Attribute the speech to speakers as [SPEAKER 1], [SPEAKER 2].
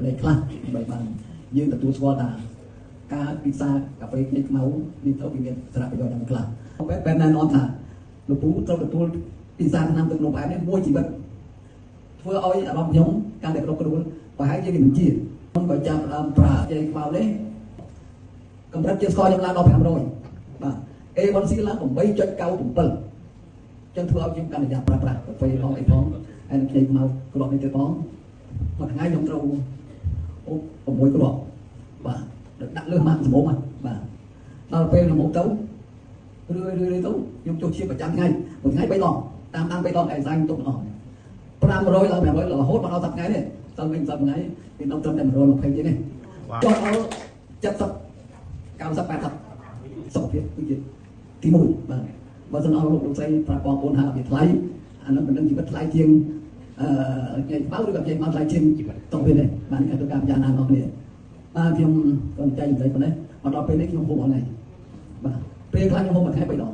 [SPEAKER 1] លេខខ្លះដើម្បីបានយើងទទួលស្គាល់ថាការពិសាកាហ្វេនេះខ្មៅនេះទៅវាមានសារៈប្រយោជន៍យ៉ាងខ្លះបែបណែនាំថាលោកពូត្រូវទទួលពិសាឆ្នាំទឹកនោមផ្អែមនេះមួយជីវិតធ្វើឲ្យអារម្មណ៍ខ្ញុំកាន់តែគ្រប់គ្រួសារប្រហែលជាមិនជាខ្ញុំក៏ចាប់ដើមប្រើចេញខ្មៅនេះកម្រិតជាតិស្ករខ្ញុំឡើងដល់500បាទ A1C ឡើង 8.97 ចឹងធ្វើឲ្យខ្ញុំកាន់តែយ៉ាប់ប្រើប្រាស់កាហ្វេផងអីផងហើយនឹងចេញមកគ្រាប់នេះទៅផងមួយថ្ងៃខ្ញុំត្រូវ6គ្រាប់បាទដាក់លើម៉ាក់សម្បូរបាទដល់ពេលល្មមទៅរឿយទៅខ្ញុំចុះជាប្រចាំថ្ងៃមួយថ្ងៃ3ដងតាម3ដងឯកសារខ្ញុំទុកអស់500ឡើង500រហូតមកដល់10ថ្ងៃនេះទៅវិញ10ថ្ងៃវាដល់ត្រឹមតែ120ទៀតនេះចុះដល់70 90 80សុខភាពគឺជាទី1បាទបើសិនអស់លោកស្រីប្រាប់បងប្អូនថាវាថ្លៃអានោះមិនដឹងជីវិតថ្លៃជាងញ៉ៃបៅឬក៏ញ៉ៃបៅថ្លៃជាងជីវិតតោះពេលនេះបាទនេះគឺការពិចារណារបស់គ្នាបាទខ្ញុំក៏ចែកនិយាយប៉ុណ្ណេះមកដល់ពេលនេះខ្ញុំហូបអស់ថ្ងៃបាទពេលខ្លះខ្ញុំហូបមួយថ្ងៃ3ដង